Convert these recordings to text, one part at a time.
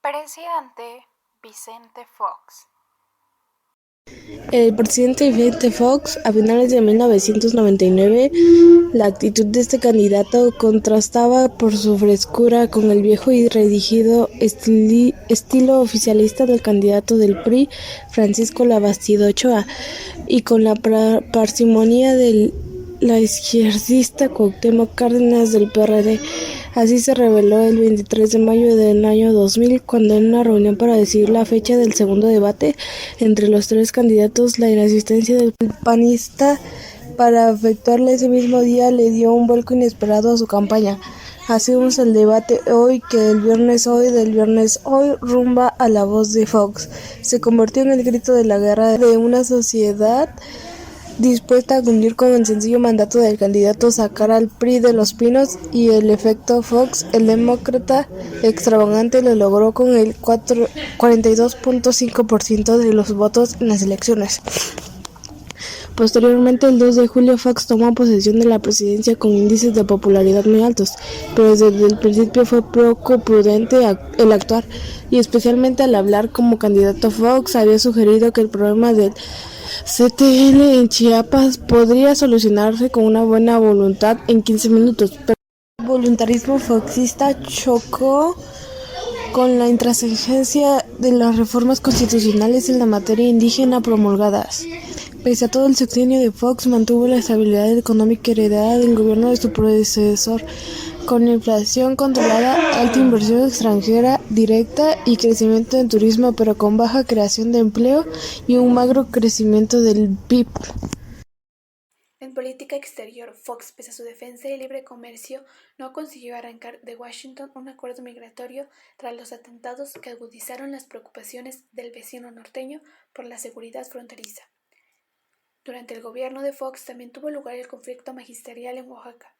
Presidente Vicente Fox. El presidente Vicente Fox, a finales de 1999, la actitud de este candidato contrastaba por su frescura con el viejo y rígido estilo oficialista del candidato del PRI, Francisco Labastida Ochoa, y con la parsimonia de la izquierdista Cuauhtémoc Cárdenas del PRD. Así se reveló el 23 de mayo del año 2000, cuando en una reunión para decidir la fecha del segundo debate entre los tres candidatos, la inasistencia del panista para efectuarla ese mismo día le dio un vuelco inesperado a su campaña. Así vemos el debate hoy, que del viernes hoy rumba a la voz de Fox. Se convirtió en el grito de la guerra de una sociedad dispuesta a cumplir con el sencillo mandato del candidato, sacar al PRI de los pinos, y el efecto Fox, el demócrata extravagante, lo logró con el 42.5% de los votos en las elecciones. Posteriormente, el 2 de julio, Fox tomó posesión de la presidencia con índices de popularidad muy altos, pero desde el principio fue poco prudente el actuar, y especialmente al hablar como candidato. Fox había sugerido que el problema del CTL en Chiapas podría solucionarse con una buena voluntad en 15 minutos, pero el voluntarismo foxista chocó con la intransigencia de las reformas constitucionales en la materia indígena promulgadas. Pese a todo, el sexenio de Fox mantuvo la estabilidad económica heredada del gobierno de su predecesor, con inflación controlada, alta inversión extranjera directa y crecimiento en turismo, pero con baja creación de empleo y un magro crecimiento del PIB. En política exterior, Fox, pese a su defensa del libre comercio, no consiguió arrancar de Washington un acuerdo migratorio tras los atentados que agudizaron las preocupaciones del vecino norteño por la seguridad fronteriza. Durante el gobierno de Fox también tuvo lugar el conflicto magisterial en Oaxaca.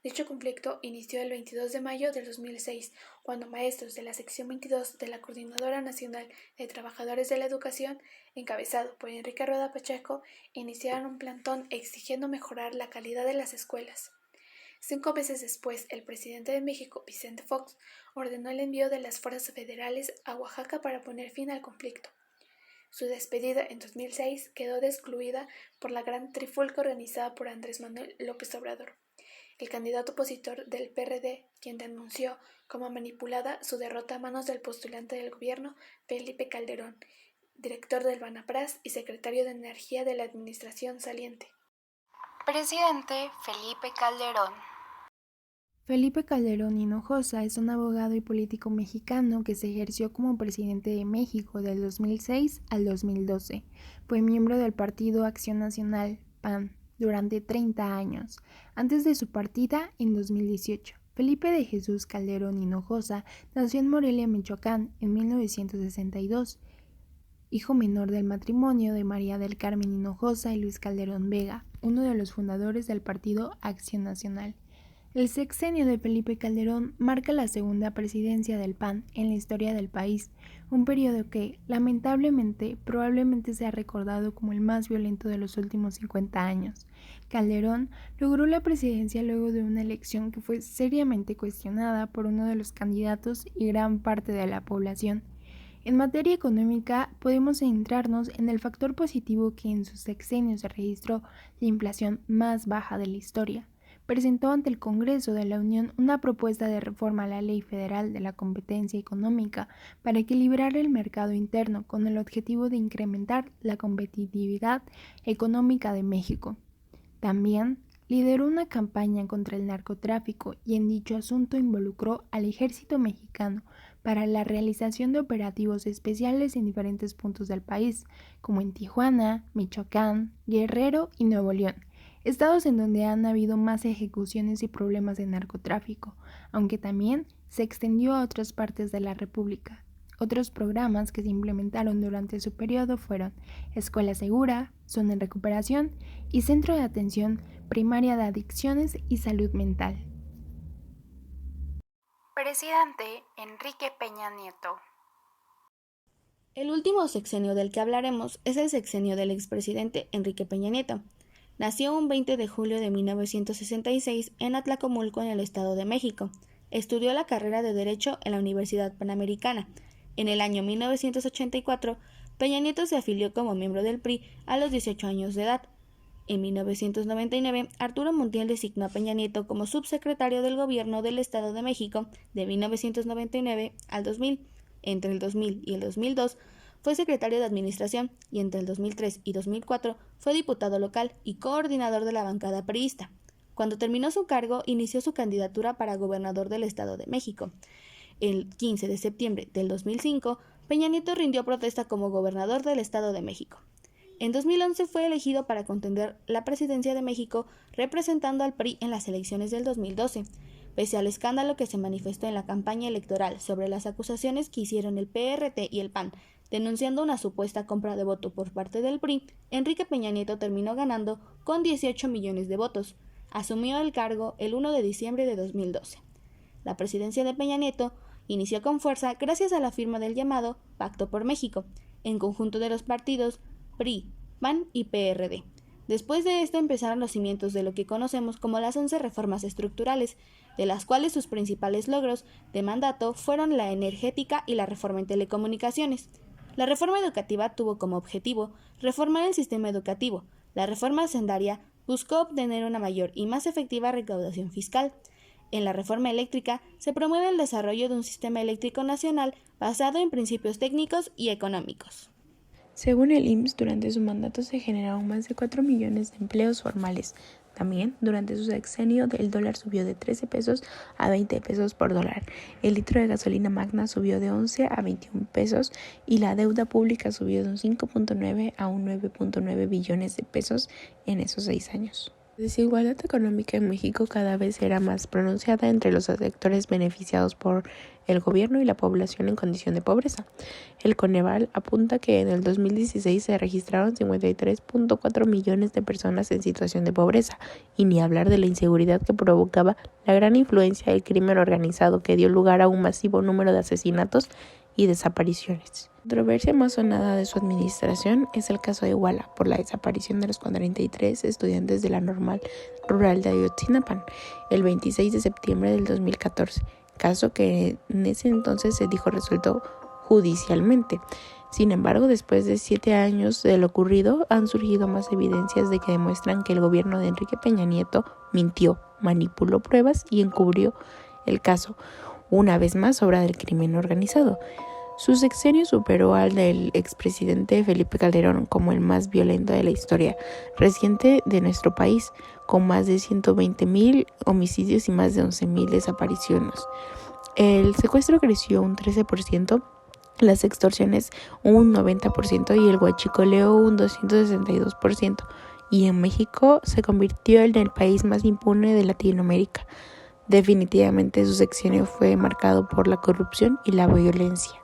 Dicho conflicto inició el 22 de mayo de 2006, cuando maestros de la sección 22 de la Coordinadora Nacional de Trabajadores de la Educación, encabezado por Enrique Rueda Pacheco, iniciaron un plantón exigiendo mejorar la calidad de las escuelas. 5 meses después, el presidente de México, Vicente Fox, ordenó el envío de las fuerzas federales a Oaxaca para poner fin al conflicto. Su despedida en 2006 quedó excluida por la gran trifulca organizada por Andrés Manuel López Obrador, el candidato opositor del PRD, quien denunció como manipulada su derrota a manos del postulante del gobierno, Felipe Calderón, director del Banapras y secretario de Energía de la administración saliente. Presidente Felipe Calderón. Felipe Calderón Hinojosa es un abogado y político mexicano que se ejerció como presidente de México del 2006 al 2012. Fue miembro del Partido Acción Nacional, PAN, durante 30 años, antes de su partida en 2018. Felipe de Jesús Calderón Hinojosa nació en Morelia, Michoacán, en 1962, hijo menor del matrimonio de María del Carmen Hinojosa y Luis Calderón Vega, uno de los fundadores del Partido Acción Nacional. El sexenio de Felipe Calderón marca la segunda presidencia del PAN en la historia del país, un periodo que, lamentablemente, probablemente sea recordado como el más violento de los últimos 50 años. Calderón logró la presidencia luego de una elección que fue seriamente cuestionada por uno de los candidatos y gran parte de la población. En materia económica, podemos centrarnos en el factor positivo que en su sexenio se registró la inflación más baja de la historia. Presentó ante el Congreso de la Unión una propuesta de reforma a la Ley Federal de la Competencia Económica para equilibrar el mercado interno con el objetivo de incrementar la competitividad económica de México. También lideró una campaña contra el narcotráfico y en dicho asunto involucró al ejército mexicano para la realización de operativos especiales en diferentes puntos del país, como en Tijuana, Michoacán, Guerrero y Nuevo León, estados en donde han habido más ejecuciones y problemas de narcotráfico, aunque también se extendió a otras partes de la República. Otros programas que se implementaron durante su periodo fueron Escuela Segura, Zona en Recuperación y Centro de Atención Primaria de Adicciones y Salud Mental. Presidente Enrique Peña Nieto. El último sexenio del que hablaremos es el sexenio del expresidente Enrique Peña Nieto. Nació un 20 de julio de 1966 en Atlacomulco, en el Estado de México. Estudió la carrera de Derecho en la Universidad Panamericana. En el año 1984, Peña Nieto se afilió como miembro del PRI a los 18 años de edad. En 1999, Arturo Montiel designó a Peña Nieto como subsecretario del Gobierno del Estado de México de 1999 al 2000. Entre el 2000 y el 2002 fue secretario de Administración y entre el 2003 y 2004 fue diputado local y coordinador de la bancada priista. Cuando terminó su cargo, inició su candidatura para gobernador del Estado de México. El 15 de septiembre del 2005, Peña Nieto rindió protesta como gobernador del Estado de México. En 2011 fue elegido para contender la presidencia de México representando al PRI en las elecciones del 2012. Pese al escándalo que se manifestó en la campaña electoral sobre las acusaciones que hicieron el PRT y el PAN, denunciando una supuesta compra de voto por parte del PRI, Enrique Peña Nieto terminó ganando con 18 millones de votos. Asumió el cargo el 1 de diciembre de 2012. La presidencia de Peña Nieto inició con fuerza gracias a la firma del llamado Pacto por México, en conjunto de los partidos PRI, PAN y PRD. Después de esto empezaron los cimientos de lo que conocemos como las 11 reformas estructurales, de las cuales sus principales logros de mandato fueron la energética y la reforma en telecomunicaciones. La reforma educativa tuvo como objetivo reformar el sistema educativo. La reforma hacendaria buscó obtener una mayor y más efectiva recaudación fiscal. En la reforma eléctrica se promueve el desarrollo de un sistema eléctrico nacional basado en principios técnicos y económicos. Según el IMSS, durante su mandato se generaron más de 4 millones de empleos formales. También, durante su sexenio, el dólar subió de 13 pesos a 20 pesos por dólar. El litro de gasolina magna subió de 11 a 21 pesos y la deuda pública subió de un 5.9 a un 9.9 billones de pesos en esos 6 años. La desigualdad económica en México cada vez era más pronunciada entre los sectores beneficiados por el gobierno y la población en condición de pobreza. El Coneval apunta que en el 2016 se registraron 53.4 millones de personas en situación de pobreza, y ni hablar de la inseguridad que provocaba la gran influencia del crimen organizado que dio lugar a un masivo número de asesinatos y desapariciones. La controversia más sonada de su administración es el caso de Iguala, por la desaparición de los 43 estudiantes de la Normal Rural de Ayotzinapa el 26 de septiembre del 2014, caso que en ese entonces se dijo resuelto judicialmente. Sin embargo, después de 7 años de lo ocurrido, han surgido más evidencias de que demuestran que el gobierno de Enrique Peña Nieto mintió, manipuló pruebas y encubrió el caso, una vez más obra del crimen organizado. Su sexenio superó al del expresidente Felipe Calderón como el más violento de la historia reciente de nuestro país, con más de 120,000 homicidios y más de 11,000 desapariciones. El secuestro creció un 13%, las extorsiones un 90% y el huachicoleo un 262%. Y en México se convirtió en el país más impune de Latinoamérica. Definitivamente su sexenio fue marcado por la corrupción y la violencia.